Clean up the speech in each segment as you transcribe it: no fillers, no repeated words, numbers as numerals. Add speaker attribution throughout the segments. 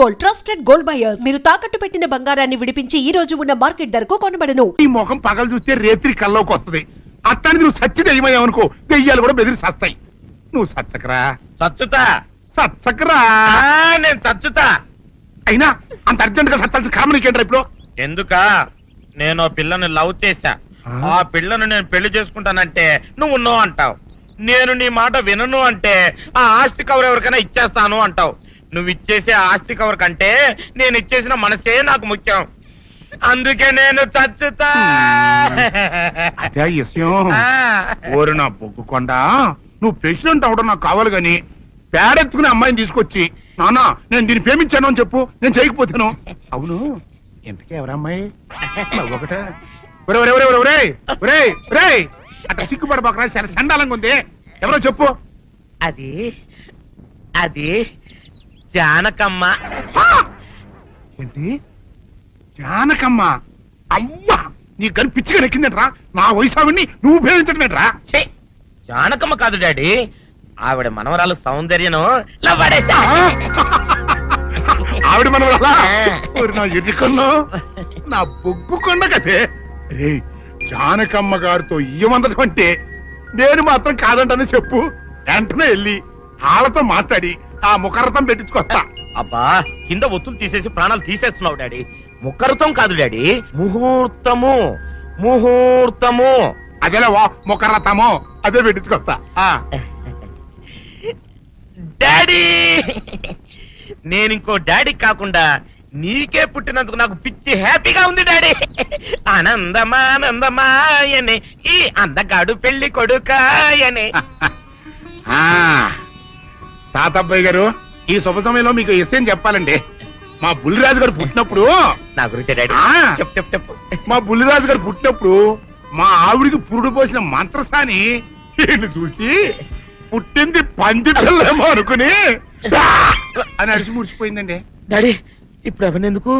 Speaker 1: Gold, trusted gold buyers. మీరు తాకట్టు పెట్టిన బంగారాన్ని విడిపించి ఈ రోజు ఉన్న మార్కెట్ ధరకు కొనబడను.
Speaker 2: ఈ ముఖం పగలు చూస్తే రేత్రి కల్లోకి వస్తుంది. అట్టానికి నువ్వు సచ్చి దెయ్యమయ్యావనుకో, దెయ్యాలు కూడా బెదిరి సస్తాయి. నువ్వు సచ్చకరా,
Speaker 3: చచ్చుతా
Speaker 2: సచ్చకరా.
Speaker 3: నేను చచ్చుతా.
Speaker 2: అయినా అంత అర్జెంట్ గా సచ్చాల్సిన కర్మ నీకేంట్రా ఇప్పుడు?
Speaker 3: ఎందుక నేను పిల్లని లవ్ చేశా. ఆ పిల్లను నేను పెళ్లి చేసుకుంటానంటే నువ్వు నో అంటావు. నేను నీ మాట వినను అంటే ఆ ఆస్తి కవర్ ఎవరికైనా ఇచ్చేస్తాను అంటావు. నువ్వు ఇచ్చేసే ఆస్తి కవర్ కంటే నేను ఇచ్చేసిన మనసే నాకు ముఖ్యం. అందుకే నేను చచ్చుతా.
Speaker 2: అదే విషయం. ఓరు నా బొగ్గుకొండ, నువ్వు ప్రెసిడెంట్ అవడం నాకు కావాలి గాని పేడెత్తుకునే అమ్మాయిని తీసుకొచ్చి నానా నేను దీన్ని ప్రేమించాను అని చెప్పు, నేను చేయకపోతాను. అవును, ఎంతకే ఎవరమ్మాయి? ఒకటే అట్లా సిగ్గుపడబాకరా, చాలా సండాలంగా ఉంది. ఎవరో చెప్పు.
Speaker 3: అది అది జానకమ్మ.
Speaker 2: ఏంటి జానకమ్మ? అమ్మా, నీ గని పిచ్చిగా నెక్కిందంట్రా. నా వయసావిని నువ్వు ప్రేమించడమేట్రా?
Speaker 3: జానకమ్మ కాదు డాడీ, ఆవిడ మనవరాలు సౌందర్యను
Speaker 2: ఆవిడ మనవరాలా? నా ఎదుకున్నా నా బొగ్గుకొండ కదే. రే, జానకమ్మ గారితో ఇయ్యమందడం అంటే నేను మాత్రం కాదంటని చెప్పు. వెంటనే వెళ్ళి వాళ్ళతో మాట్లాడి ఆ ముఖరథం పెట్టించుకొస్తా.
Speaker 3: అబ్బా, కింద ఒత్తులు తీసేసి ప్రాణాలు తీసేస్తున్నావు డాడీ. ముఖరుతం కాదు డాడీ, ముహూర్తము. ముహూర్తము
Speaker 2: అదేలా ముఖరథము, అదే పెట్టించుకొస్తా.
Speaker 3: డాడీ, నేను ఇంకో డాడీ కాకుండా నీకే పుట్టినందుకు నాకు పిచ్చి హ్యాపీగా ఉంది డాడీ. ఆనందమానందమాయనే ఈ అందగాడు పెళ్లి కొడుకాయనే.
Speaker 2: తాతబ్బాయి గారు, ఈ శుభ సమయంలో మీకు విషయం చెప్పాలండి. మా బుల్లిరాజు గారు పుట్టినప్పుడు
Speaker 3: నా గురించి డాడీ చెప్పు చెప్పు చెప్పు.
Speaker 2: మా బుల్లిరాజు గారు పుట్టినప్పుడు మా ఆవిడికి పురుడు పోసిన మంత్రసాని ఈయన్ని చూసి పుట్టింది పంది పిల్లేమో అనుకుని అని అడిచి ముడిచిపోయిందండి.
Speaker 3: డాడీ, ఇప్పుడు అవన్నెందుకు?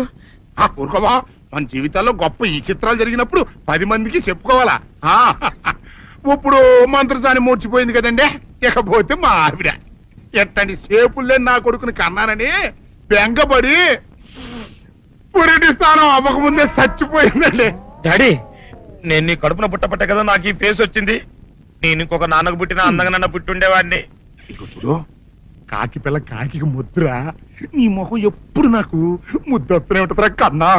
Speaker 2: ఊరుకోవా, మన జీవితాల్లో గొప్ప ఈ చిత్రాలు జరిగినప్పుడు 10 మందికి చెప్పుకోవాలా. ఇప్పుడు మంత్రసాని మూర్చిపోయింది కదండి. ఇకపోతే మా ఆవిడ ఎట్టండి సేపుల్లే నా కొడుకుని కన్నానని బెంగపడి పురిటి స్థానం అవ్వకముందే చచ్చిపోయిందండి.
Speaker 3: డాడీ, నేను నీ కడుపున పుట్టపట్ట కదా నాకు ఈ ఫేస్ వచ్చింది. నేను ఇంకొక నాన్నకు పుట్టిన అందంగా నన్ను పుట్టుండేవాడిని.
Speaker 2: ఇక చూడు, కాకి పిల్ల కాకి ముద్దురా. నీ మొహం ఎప్పుడు నాకు ముద్దొత్తనే ఉంటుందిరా కన్నా.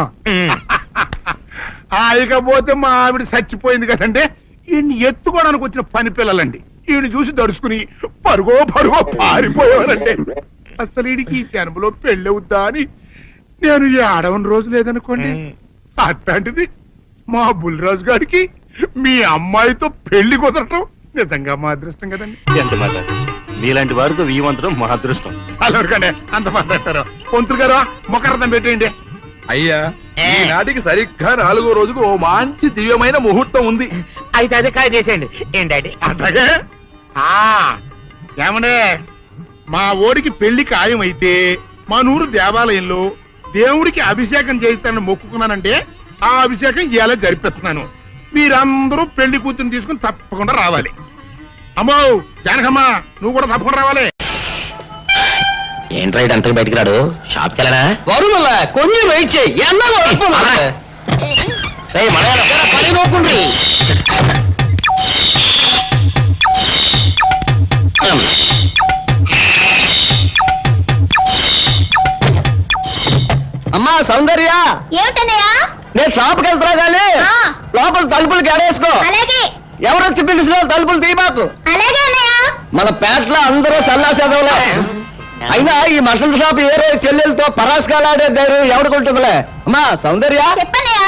Speaker 2: ఇకపోతే మా ఆవిడ చచ్చిపోయింది కదండి. ఈయన్ని ఎత్తుకోవడానికి వచ్చిన పని పిల్లలండి ఈయన చూసి దడుచుకుని పరుగో పారిపోయేవారండి. అసలు ఈడికి ఈ జన్మలో పెళ్ళవుద్దా అని నేను ఈ ఆడవని రోజు లేదనుకోండి. అట్లాంటిది మా బుల్లిరాజు గారికి మీ అమ్మాయితో పెళ్లి కుదరటం నిజంగా మా అదృష్టం కదండి.
Speaker 4: ఎంత మాట, మీలాంటి వారితో వీయమంతరం మా అదృష్టం.
Speaker 2: చాలవరకండి, అంత మాట్లాడతారు. పొంతులు గారు ముఖరథం పెట్టేయండి.
Speaker 4: అయ్యా, ఈనాటికి సరిగ్గా 4వ రోజుకు ఓ మంచి దివ్యమైన ముహూర్తం ఉంది.
Speaker 3: అయితే అదే కాయ చేసేయండి. ఏం డాడీ?
Speaker 2: అట్లాగే. ఏమండే, మా ఓడికి పెళ్లి ఖాయం అయితే మా నూరు దేవాలయంలో దేవుడికి అభిషేకం చేయిస్తానని మొక్కుకున్నానంటే ఆ అభిషేకం ఇలా జరిపిస్తున్నాను. మీరందరూ పెళ్లి కూతురు తీసుకుని తప్పకుండా రావాలి. అమ్మో జానకమ్మ, నువ్వు కూడా తప్పకుండా రావాలి.
Speaker 3: ఏంట్రా అంతకు బయటికి రాడు? షాప్కి వెళ్ళనా?
Speaker 4: కొంచెం వెయిట్ చేయి. అమ్మా సౌందర్య,
Speaker 5: ఏమిటన్నయ్యా?
Speaker 4: నేను షాప్కి వెళ్తున్నా కానీ లోపల తలుపులు గడేసుకో.
Speaker 5: అలాగే.
Speaker 4: ఎవరొచ్చి పిలిచినా తలుపులు తీయబాకు.
Speaker 5: అలాగే అన్నయ్య.
Speaker 4: మన పేటలో అందరూ సల్లా చదవలే. అయినా ఈ మటన్ షాప్ ఏ రోజు చెల్లెలతో పరాస్కాలాడే ధైర్యం ఎవరికుంటుందిలే. అమ్మా సౌందర్య,
Speaker 5: చెప్పన్నయ్యా.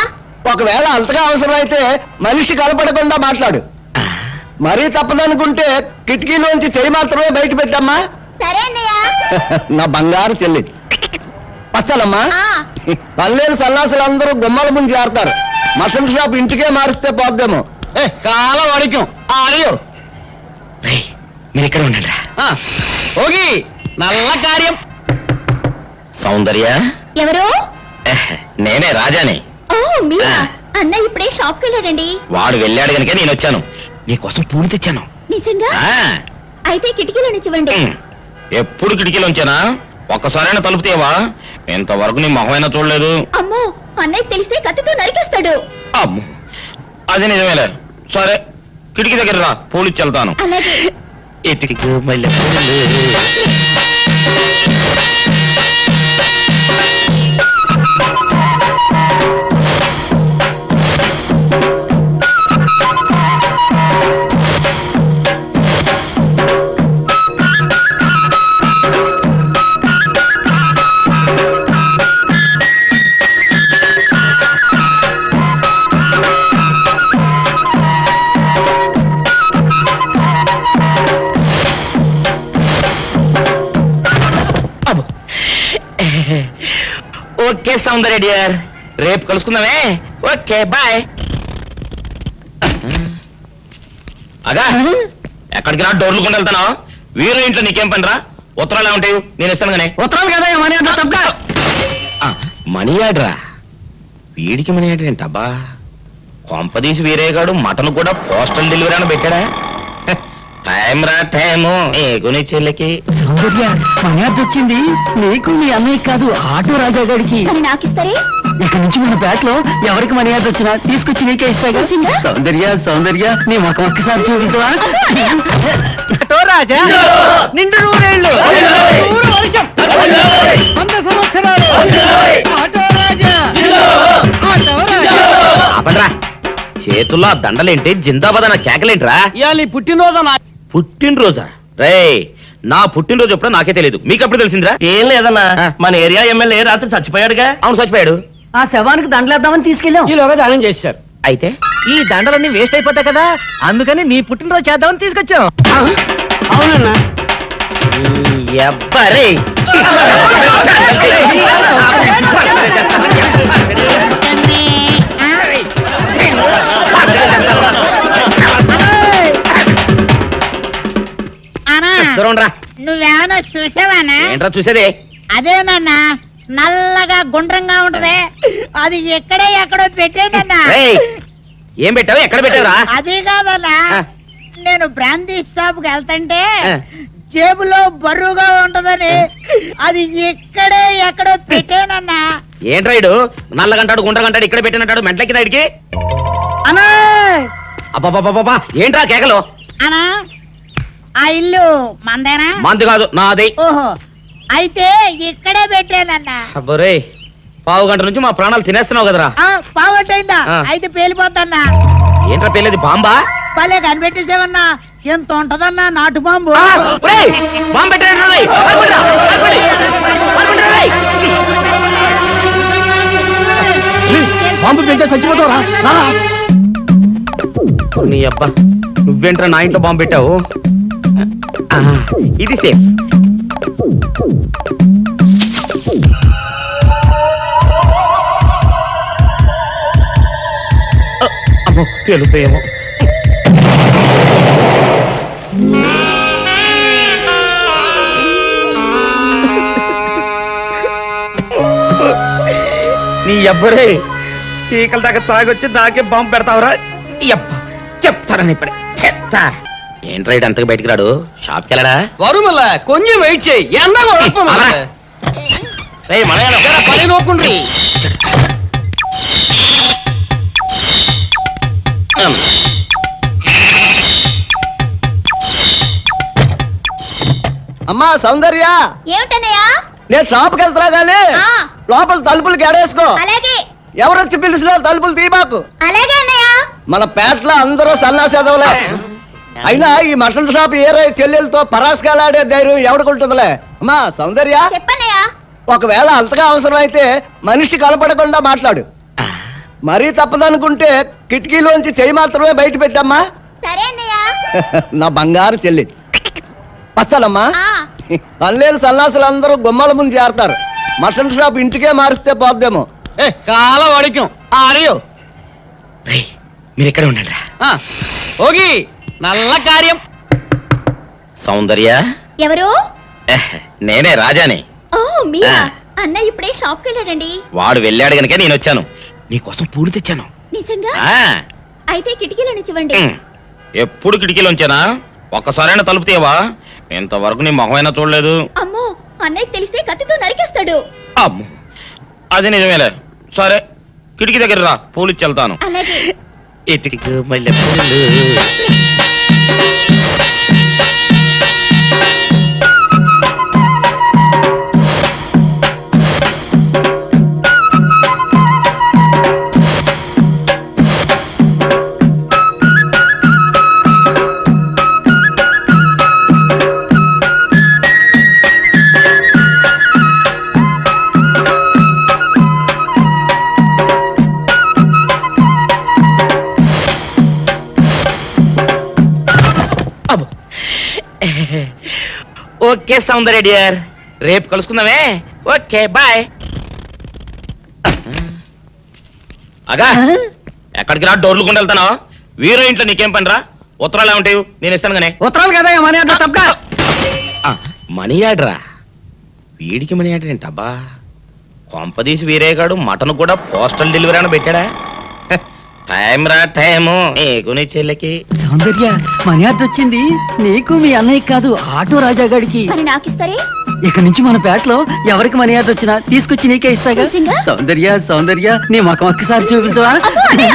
Speaker 4: ఒకవేళ అంతగా అవసరం అయితే మనిషి కనపడకుండా మాట్లాడు. మరీ తప్పదనుకుంటే కిటికీలోంచి చెయ్యి మాత్రమే బయట పెట్టమ్మా.
Speaker 5: సరే అన్నయ్య.
Speaker 4: నా బంగారు చెల్లి. పచ్చలమ్మా, పల్లెలు సల్లాసులు అందరూ గుమ్మల ముందు చేరతారు. మటన్ షాప్ ఇంటికే మారిస్తే పోద్దేమో. కాలం అడికం అడియో.
Speaker 3: మీరు ఇక్కడ ఉండండి.
Speaker 4: ఓగి నల్ల కార్యం.
Speaker 3: సౌందర్య,
Speaker 5: ఎవరు?
Speaker 3: నేనే రాజాని.
Speaker 5: ఓ మీరా? అన్నయ్య ఇప్పుడే షాప్ కి వెళ్ళాడండి.
Speaker 3: వాడు వెళ్ళాడు కనుక నేను వచ్చాను. నీకోసం పూలు తెచ్చాను.
Speaker 5: నిజంగా? అయితే కిటికీలో నుంచి ఇవ్వండి.
Speaker 3: ఎప్పుడు కిటికీలో ఉంచానా? ఒక్కసారైనా తలుపు తీయవా? ఇంతవరకు నీ మొహమైనా చూడలేదు.
Speaker 5: అమ్మో అన్నయ్య తెలిస్తే కత్తితో నరికేస్తాడు.
Speaker 3: అమ్మో, అది నిజమేలే. సరే, కిటికీ దగ్గర రా, పోలీసు వెళ్తాను.
Speaker 5: అలాగే.
Speaker 3: ఎతికి మళ్ళీ ఓకే సౌందర్య డియర్, రేపు కలుసుకుందామే. Okay bye. అగా ఎక్కడికి రా, డోర్లు కొండ వెళ్తాను. వీరు ఇంట్లో నీకేం పని రా? ఉత్తరాలు ఏమంటాయి? నేను ఇస్తాను కానీ.
Speaker 4: ఉత్తరాలు కదా మనీ ఆర్డర్ తప్ప.
Speaker 3: మనీ ఆర్డరా? వీడికి మనీ ఆర్డర్ ఏంటబ్బా? కొంపదీసి వీరేగాడు మటన్ కూడా పోస్టల్ డెలివరీ అని పెట్టాడా? టైం రా టైము నీ చెల్లెకి.
Speaker 4: సౌందర్య మనీ ఆర్డర్ వచ్చింది. నీకు నీ అన్నయ్య కాదు, ఆటో రాజా గారికి.
Speaker 5: మరి నాకిస్తారే?
Speaker 4: ఇక్కడ నుంచి మన బ్యాట్ లో ఎవరికి మనీ ఆర్డర్ వచ్చినా తీసుకొచ్చి నీకే ఇస్తాగా. సౌందర్య సౌందర్య నీ ముఖం ఒక్కసారి చూపించవా?
Speaker 6: ఆటో రాజా నిండు నూరేళ్ళు, నూరు వర్షం, 100 సంవత్సరాలు. ఆటో రాజా, ఆటో రాజా.
Speaker 3: ఆపండ్రా, చేతుల్లో ఆ దండలేంటి? జిందాబాద్ అన్న కేకలేంట్రా?
Speaker 6: ఇవాళ నీ పుట్టినరోజు.
Speaker 3: పుట్టినరోజా? రే, నా పుట్టినరోజు ఎప్పుడో నాకే తెలియదు, మీకు ఎప్పుడు తెలిసిందిరా?
Speaker 4: ఏం లేదన్నా, మన ఏరియా ఎమ్మెల్యే రాత్రి చచ్చిపోయాడుగా.
Speaker 3: అవును, చచ్చిపోయాడు.
Speaker 6: ఆ శవానికి దండలేద్దామని తీసుకెళ్ళాం. ఈలోగా దానం చేశారు.
Speaker 3: అయితే
Speaker 6: ఈ దండలన్నీ వేస్ట్ అయిపోతాయి కదా, అందుకని నీ పుట్టినరోజు చేద్దామని తీసుకొచ్చాం.
Speaker 4: అవునన్నా.
Speaker 3: ఎవ్వరే దూరంరా.
Speaker 7: నువ్వేమన్నా చూసావానా?
Speaker 3: ఏంట్రా చూసేదే?
Speaker 7: అదేనన్నా, నల్లగా గుండ్రంగా ఉంటది, అది ఎక్కడో పెట్టేనన్నా.
Speaker 3: రేయ్, ఏం పెట్టావు? ఎక్కడ పెట్టావురా?
Speaker 7: అది కాదన్నా,
Speaker 3: ఆ.
Speaker 7: నేను బ్రాందీ షాప్ కి వెళ్తుంటే
Speaker 3: ఆ.
Speaker 7: జేబులో బరువుగా ఉంటదని అది ఎక్కడో పెట్టేనన్నా.
Speaker 3: ఏంట్రా ఇడు నల్లగంటాడు గుండ్రగంటాడు ఇక్కడ పెట్టినట్టాడు మెంట్లకి నాడికి?
Speaker 7: అన్నా
Speaker 3: అబ్బాబాబాబా, ఏంట్రా కేకలు?
Speaker 7: అన్నా, ఆ ఇల్లు మందేనా?
Speaker 3: మంది కాదు, నాది.
Speaker 7: ఓహో, అయితే ఇక్కడే పెట్టానన్నా.
Speaker 3: అబ్బరే, పావు గంట నుంచి మా ప్రాణాలు తినేస్తున్నావు కదరా.
Speaker 7: పావట్టయిందా?
Speaker 3: ఆ.
Speaker 7: అయితే పేలిపోతాన్నా.
Speaker 3: ఏంట్రా పెళ్ళేది? బాంబా?
Speaker 7: భలే కనిపెట్టేసేవన్నా, ఎంత ఉంటదన్నా నాటు బాంబు.
Speaker 3: బాంబు పెట్టాడు.
Speaker 4: బాంబు పెట్టే చచ్చిపోతావురా.
Speaker 3: నీ అబ్బా, నువ్వేంట్రా నా ఇంట్లో బాంబు పెట్టావు? ఆ, ఇది సేఫ్. అమ్మో, పేలుతాయేమో. నీ అబ్బరే, చీకల దాకా తాగొచ్చి నాకే బాంబు పెడతావురా? చెప్తారని ఇప్పుడే చెప్తా. ఏంట్రా ఇటు అంతగా బయటికి రాడు? షాప్కి వెళ్ళడా?
Speaker 6: వరుమల కొంచెం వెయిట్ చేయి.
Speaker 3: అలా. రేయ్, మనగాడు.
Speaker 6: పని నోకుండ్రి.
Speaker 4: అమ్మా సౌందర్య,
Speaker 5: ఏమిటన్నయ్యా?
Speaker 4: నేను షాప్కి వెళ్తున్నా గానీ
Speaker 5: ఆ.
Speaker 4: లోపల తలుపులు గడేసుకో.
Speaker 5: అలాగే
Speaker 4: ఎవరొచ్చి పిలిచినా తలుపులు తీబాకు.
Speaker 5: అలాగే అన్నయ్య.
Speaker 4: మన పేటలో అందరూ సన్నాసేదవులే. అయినా ఈ మటన్ షాప్ ఏరే చెల్లెలతో పరాస్కాలాడే ధైర్యం ఎవడుకుంటుందిలే. అమ్మా సౌందర్య,
Speaker 5: చెప్పన్నయ్య.
Speaker 4: ఒకవేళ అంతగా అవసరమైతే మనిషి కనపడకుండా మాట్లాడు. మరీ తప్పదనుకుంటే కిటికీలోంచి చెయ్యి మాత్రమే బయట పెట్టమ్మా.
Speaker 5: సరే అన్నయ్య.
Speaker 4: నా బంగారు చెల్లి. వస్తానమ్మా.
Speaker 5: ఆ.
Speaker 4: పల్లెలు సన్నాసులు అందరూ గుమ్మల ముందు చేరతారు. మటన్ షాప్ ఇంటికే మారిస్తే పోద్దేమో.
Speaker 6: కాల వడికం ఆరియో.
Speaker 3: మీరు ఇక్కడే ఉండండి.
Speaker 6: ఓగి నల్ల కార్యం.
Speaker 3: సౌందర్య,
Speaker 5: ఎవరు?
Speaker 3: నేనే రాజాని.
Speaker 5: ఓ మీరా?
Speaker 3: ఆ.
Speaker 5: అన్నయ్య ఇప్పుడే షాప్కి వెళ్ళాడండి.
Speaker 3: వాడు వెళ్ళాడు గనుక నేను వచ్చాను. నీకోసం పూలు తెచ్చాను.
Speaker 5: నిజంగా?
Speaker 3: ఆ,
Speaker 5: అయితే కిటికీలో నుంచి ఇవ్వండి.
Speaker 3: ఎప్పుడు కిటికీలోంచేనా? ఒక్కసారైనా తలుపు తీయవా? ఇంతవరకు నీ మొహమైనా చూడలేదు.
Speaker 5: అమ్మో అన్నయ్య తెలిస్తే కత్తితో నరికేస్తాడు.
Speaker 3: అమ్మో, అది నిజమేలే. సరే కిటికీ దగ్గర రా, పూలు ఇచ్చి వెళ్తాను.
Speaker 5: అలాగే.
Speaker 3: ఇటుకు మల్లె పూలు. అబ్బో. ఓకే సౌందర్య డియర్, రేపు కలుసుకుందామే. Okay bye. అగా ఎక్కడికి రా, డోర్లు కొండ వెళ్తానా? వీరో ఇంట్లో నీకేం పని రా? ఉత్తరాలు ఏమంటాయి? నేను ఇస్తాను గానే.
Speaker 6: ఉత్తరాలు కదా మనీ ఆర్డర్ తప్ప.
Speaker 3: మనీ ఆర్డరా? వీడికి మనీ ఆర్డర్ ఏంటబ్బా? కొంపదీసి వీరేగాడు మటన్ కూడా పోస్టల్ డెలివరీ అని పెట్టాడా? టైం రా టైము నీకు నీ చెల్లెకి.
Speaker 6: సౌందర్య మనీ ఆర్డర్ వచ్చింది నీకు మీ అన్నయ్య కాదు, ఆటో రాజా గారికి.
Speaker 5: మరి నాకు ఇస్తారే?
Speaker 6: ఇక నుంచి మన పేటలో ఎవరికి మనీ ఆర్డర్ వచ్చినా తీసుకొచ్చి నీకే ఇస్తాగా.
Speaker 5: నిజంగా?
Speaker 6: సౌందర్య సౌందర్య నీ ముఖం ఒక్కసారి చూపించవా?
Speaker 5: అమ్మో, అన్నయ్య.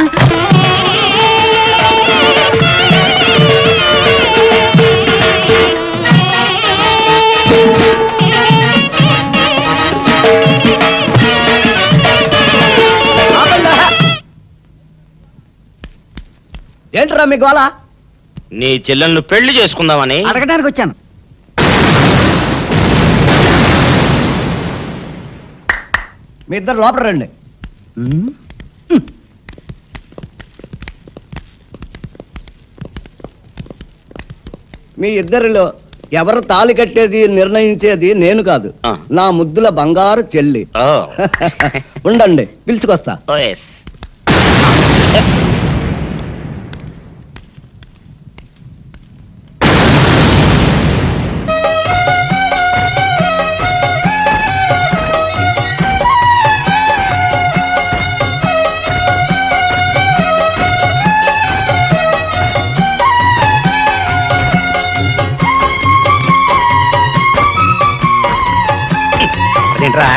Speaker 6: ఏంట్రా మీ గోళ?
Speaker 3: నీ చెల్లెళ్ళు పెళ్లి చేసుకుందామని.
Speaker 6: అడగడానికి వచ్చాను. మీ ఇద్దరు లోపల రండి. మీ ఇద్దరిలో ఎవరు తాళి కట్టేది నిర్ణయించేది నేను కాదు,
Speaker 3: ఆ.
Speaker 6: నా ముద్దుల బంగారు చెల్లి.
Speaker 3: ఓ.
Speaker 6: ఉండండి పిలుచుకొస్తా.
Speaker 3: ఓ ఎస్. అదేంట్రా?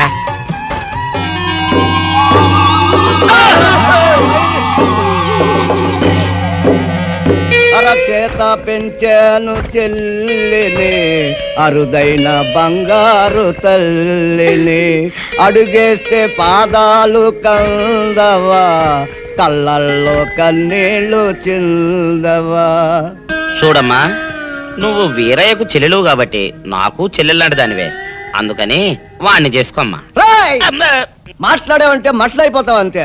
Speaker 6: అరచేత పెంచాను చెల్లిని, అరుదైన బంగారు తల్లిని, అడుగేస్తే పాదాలు కందవా, కళ్ళల్లో కన్నీళ్ళు చిందవా.
Speaker 3: చూడమ్మా, నువ్వు వీరయ్యకు చెల్లెలు కాబట్టి నాకు చెల్లెల్లాంటి దానివే, అందుకని వాణ్ణి చేసుకోమ్మా.
Speaker 6: రేయ్! మాట్లాడావంటే మట్లయిపోతావు అంతే.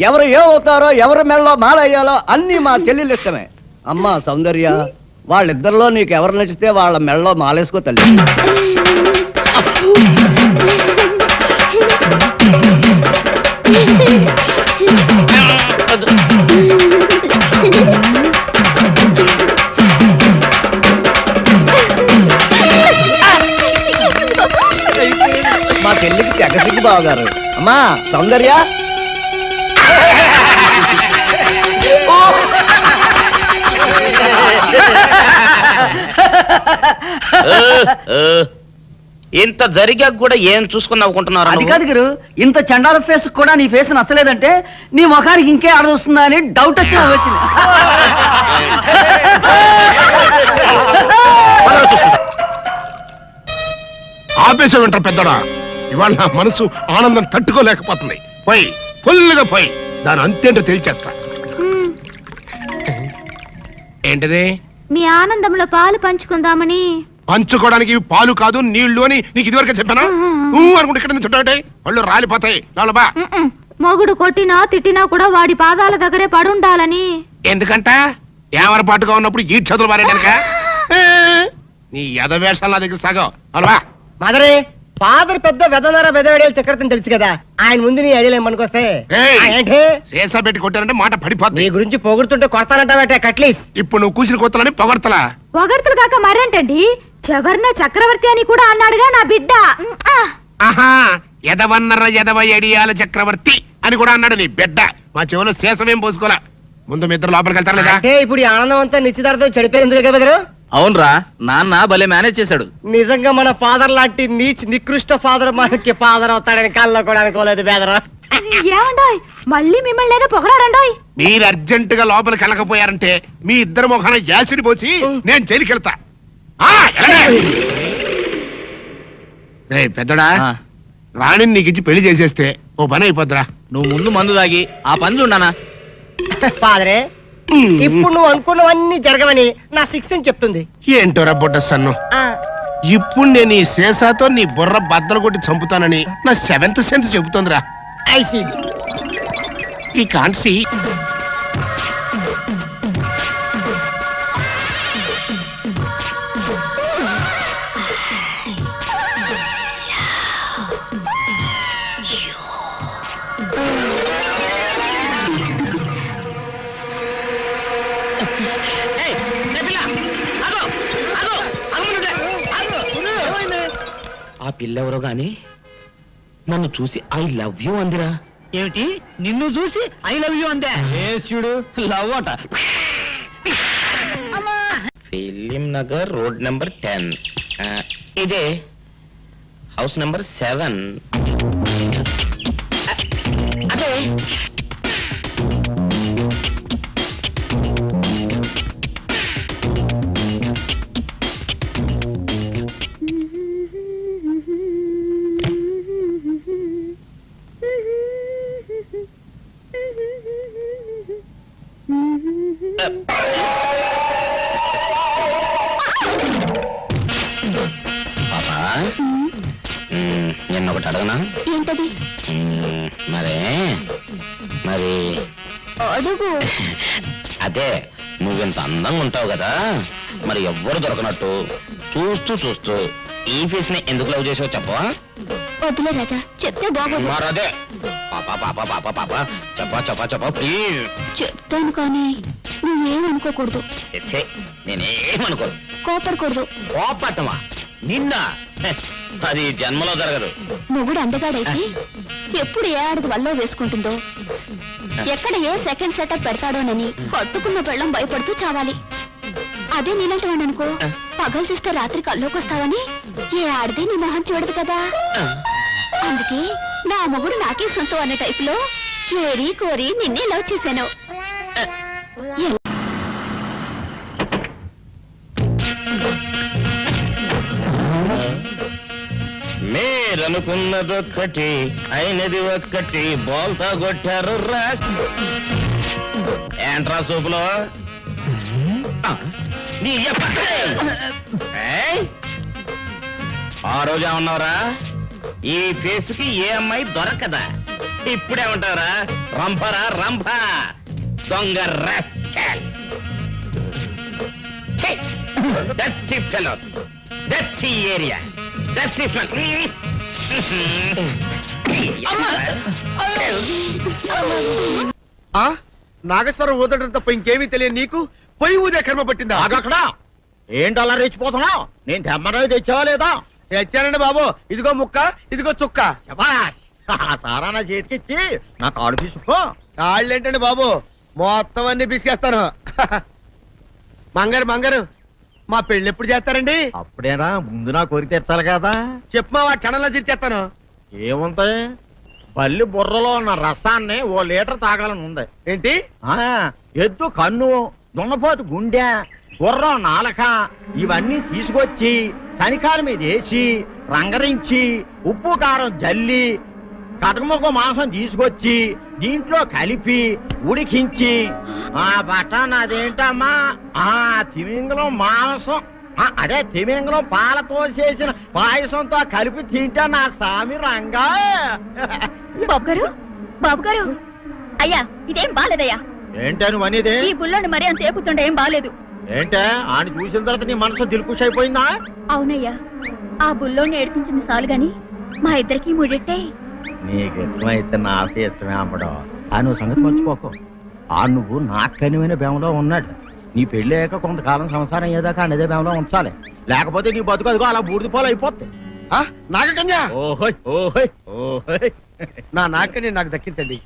Speaker 6: ఎవరు ఏమవుతారో ఎవరి మెడలో మాలయ్యాలో అన్ని మా చెల్లెలు ఇష్టమే. అమ్మా సౌందర్య, వాళ్ళిద్దరిలో నీకు ఎవరు నచ్చితే వాళ్ళ మెడలో మాలేసుకో తల్లి. మా చెల్లికి తెగ సిగ్గు బావగారు. అమ్మా సౌందర్య,
Speaker 3: ఇంత జరిగాక కూడా ఏం చూసుకుని నవ్వుకుంటున్నారు?
Speaker 6: అది కాదు గురు, ఇంత చండాల ఫేస్ కూడా నీ ఫేస్ నచ్చలేదంటే నీ ముఖానికి ఇంకే ఆడదొస్తుందా అని డౌట్ వచ్చి వచ్చింది.
Speaker 2: ఆపేసే వింటారు పెద్దడా. ఇవాళ నా మనసు ఆనందం తట్టుకోలేకపోతుంది. పోయి ఫుల్గా పోయి దాని అంతేంటో తెలిచేస్తా. ఏంటిది?
Speaker 5: మీ ఆనందంలో పాలు పంచుకుందామని.
Speaker 2: పంచుకోవడానికి ఇవి పాలు కాదు నీళ్లు అని నీకు ఇదివరకే చెప్పాను. నువ్వు అనుకుంటే ఇక్కడ నుంచి చుట్టాటే వాళ్ళు రాలిపోతాయి. లోపల
Speaker 5: మొగుడు కొట్టినా తిట్టినా కూడా వాడి పాదాల దగ్గరే పడుండాలని.
Speaker 2: ఎందుకంట ఏమర పాటుగా ఉన్నప్పుడు ఈ చదువులు మారేడానిక? నీ యథవేషాలు నా దగ్గర సాగం. అలా
Speaker 6: మదరే ఫాదర్ పెద్ద వెదనర వెదవేడేలు చక్రవర్తిని తెలుసు కదా, ఆయన ముందు నీ ఐడియాలు ఏమనుకొస్తే ఏంటి
Speaker 2: శేషా పెట్టి కొట్టానంటే మాట పడిపోతుంది.
Speaker 6: నీ గురించి పొగుడుతుంటే కొడతానంటావట కట్లీస్.
Speaker 2: ఇప్పుడు నువ్వు కూసిన కొత్తలని పొగడతలా?
Speaker 5: పొగడ్తలు కాక మరేంటండి, చవర్ణ చక్రవర్తి అని కూడా అన్నాడుగా నా బిడ్డ.
Speaker 2: ఆహా, ఎదవన్నర ఎదవ ఎడియాల చక్రవర్తి అని కూడా అన్నాడు నీ బిడ్డ. మా చెవులో శేషమేం పోసుకోలే. ముందు మీ ఇద్దరు లోపలికి వెళ్తారు లేదా?
Speaker 6: అంటే ఇప్పుడు ఈ ఆనందం అంతా నిశ్చితార్థం చెడిపోయింది కదా బెదరు.
Speaker 8: అవునరా, నాన్న భలే మేనేజ్ చేశాడు.
Speaker 6: నిజంగా మన ఫాదర్ లాంటి నీచ్ నికృష్ట ఫాదర్ మనకి ఫాదర్ అవుతాడని కల్లో కూడా అనుకోలేదు బేదరా.
Speaker 5: ఏమండోయ్ మళ్ళీ మిమ్మల్ని ఏదో పొగడారండోయ్.
Speaker 2: మీరు అర్జెంట్ గా లోపలికి వెళ్ళకపోయారంటే మీ ఇద్దరు మొఖాన యాసిడ్ పోసి నేను జైలుకి వెళ్తా. పెద్దడా, రాణిని నీకు ఇచ్చి పెళ్లి చేసేస్తే ఓ పని అయిపోద్దిరా.
Speaker 8: నువ్వు ముందు మందు తాగి ఆ పని చూడనా.
Speaker 6: ఫాదరే, ఇప్పుడు నువ్వు అనుకున్నవన్నీ జరగవని నా సిక్స్ అని చెప్తుంది.
Speaker 2: ఏంటోరా బుడ్డ సన్ను, ఇప్పుడు నేను ఈ శేషాతో నీ బుర్ర బద్దలు కొట్టి చంపుతానని నా సెవెంత్ సెన్స్ చెబుతోందిరా.
Speaker 6: ఐసి
Speaker 2: ఈ కాన్సీ
Speaker 4: ఆ పిల్లెవరో గాని నన్ను చూసి ఐ లవ్ యూ అందిరా.
Speaker 6: ఏమిటి, నిన్ను చూసి ఐ లవ్ యూ అందే?
Speaker 4: చూడు, లవ్ అట. Film Nagar road number 10. ఇదే హౌస్ నెంబర్ 7. అదే పాపా, నిన్న ఒకటి అడగనా?
Speaker 5: ఏంటది?
Speaker 4: మరి
Speaker 5: అడుగు.
Speaker 4: అదే, నువ్వెంత అందంగా ఉంటావు కదా, మరి ఎవ్వరు దొరకనట్టు చూస్తూ చూస్తూ ఈ ఫేస్ ని ఎందుకు లవ్ చేసావు చెప్పవా?
Speaker 5: వద్దులే రాజా, చెప్తే బాగోదు.
Speaker 4: మరదే పాపా పాపా పాపా పాపా చెప్పా ప్లీజ్.
Speaker 5: చెప్తాను కానీ నువ్వేమనుకోకూడదు.
Speaker 4: నేనేమనుకోను.
Speaker 5: కోపడకూడదు.
Speaker 4: కోపట్టమా? నిన్న అది జన్మలో జరగదు.
Speaker 5: మొగుడు అందగాడైతే ఎప్పుడు ఏ ఆడది వల్ల వేసుకుంటుందో, ఎక్కడ ఏ సెకండ్ సెటప్ పెడతాడోనని కట్టుకున్న పెళ్ళం భయపడుతూ చావాలి. అదే నీలాంటి వాడు అనుకో, పగలు చూస్తే రాత్రి కల్లోకి వస్తావని ఏ ఆడది నీ మొహం చూడదు కదా. అందుకే నా మొగుడు నాకే సొంతం అనే టైప్ లో ఏరి కోరి నిన్నే లవ్ చేశాను.
Speaker 4: మీరనుకున్నదొక్కటి అయినది ఒక్కటి, బోల్తా కొట్టారు రా. ఏంట్రా సూపులో నీ ఆ రోజు ఏమన్నావురా? ఈ ఫేసుకి ఏ అమ్మాయి దొరకదా. ఇప్పుడేమంటారా? రంభరా రంభ, దొంగ rascal. Dusty fellow, dusty area, dusty
Speaker 6: నాగేశ్వరం ఊదటం తప్ప ఇంకేమీ తెలియదు నీకు. పొయ్యి ఊదే కర్మ పట్టిందా?
Speaker 3: అక్కడ ఏంటి అలా రెచ్చిపోతున్నావు? నేను తెమ్మనవి తెచ్చావా లేదా?
Speaker 6: తెచ్చానండి బాబు. ఇదిగో ముక్క, ఇదిగో చుక్క.
Speaker 3: శభాష్. ఆ సారా నా చేతికిచ్చి నా కాడు తీసుకో.
Speaker 6: కాళ్ళేంటండి బాబు, మొత్తం అన్ని బిసికేస్తాను. మంగారు మా పెళ్ళి ఎప్పుడు చేస్తారండి?
Speaker 3: అప్పుడేనా, ముందు నా కోరిక తెచ్చాలి కదా.
Speaker 6: చెప్పు మా క్షణంలో తీర్చేస్తాను.
Speaker 3: ఏముంటాయి, పల్లి బుర్రలో ఉన్న రసాన్ని ఓ లీటర్ తాగాలని ఉంది.
Speaker 6: ఏంటి?
Speaker 3: ఎద్దు కన్ను, దున్నపోతు గుండె, గుర్రం నాలక ఇవన్నీ తీసుకొచ్చి శనికాల మీద వేసి రంగరించి ఉప్పు కారం జల్లి కటకముక్క మాంసం తీసుకొచ్చి దీంట్లో కలిపి ఉడికించి ఆ బటన్ అదేంటమ్మా, తిమింగలం మాంసం, అదే తిమింగలం పాలతో చేసిన పాయసంతో కలిపి తింటా నా సామి రంగా.
Speaker 5: బాబు గారు అయ్యా, ఇదేం బాలేదయ్యా.
Speaker 3: ఏంటే నువ్వు అనేది?
Speaker 5: ఈ బుల్లోని మరీ అంత ఏపుతుండే ఏం బాలేదు.
Speaker 3: ఏంటే ఆయన చూసిన తర్వాత నీ మనసు దిల్కుష్ అయిపోయిందా?
Speaker 5: అవునయ్యా, ఆ బుల్లోని ఏడిపించింది చాలు గాని మా ఇద్దరికి ముడిట్టే.
Speaker 3: నీకు ఇష్టమైతే నాకే ఇష్టమే అమ్మడం. ఆ నువ్వు సంగతి మర్చిపోకు. ఆ నువ్వు నాకు కనివైన బేమలో ఉన్నాడు. నీ పెళ్లి అయ్యాక కొంతకాలం సంసారం ఏదాకా అదే బేమలో ఉంచాలి, లేకపోతే నీ బతుకు అదిగో అలా బూడిద పోలు అయిపోతాయి.
Speaker 6: నాగకన్యా,
Speaker 3: ఓహోయ్ ఓహోయ్ ఓహోయ్.
Speaker 6: నా నాగకన్య నాకు దక్కించండి.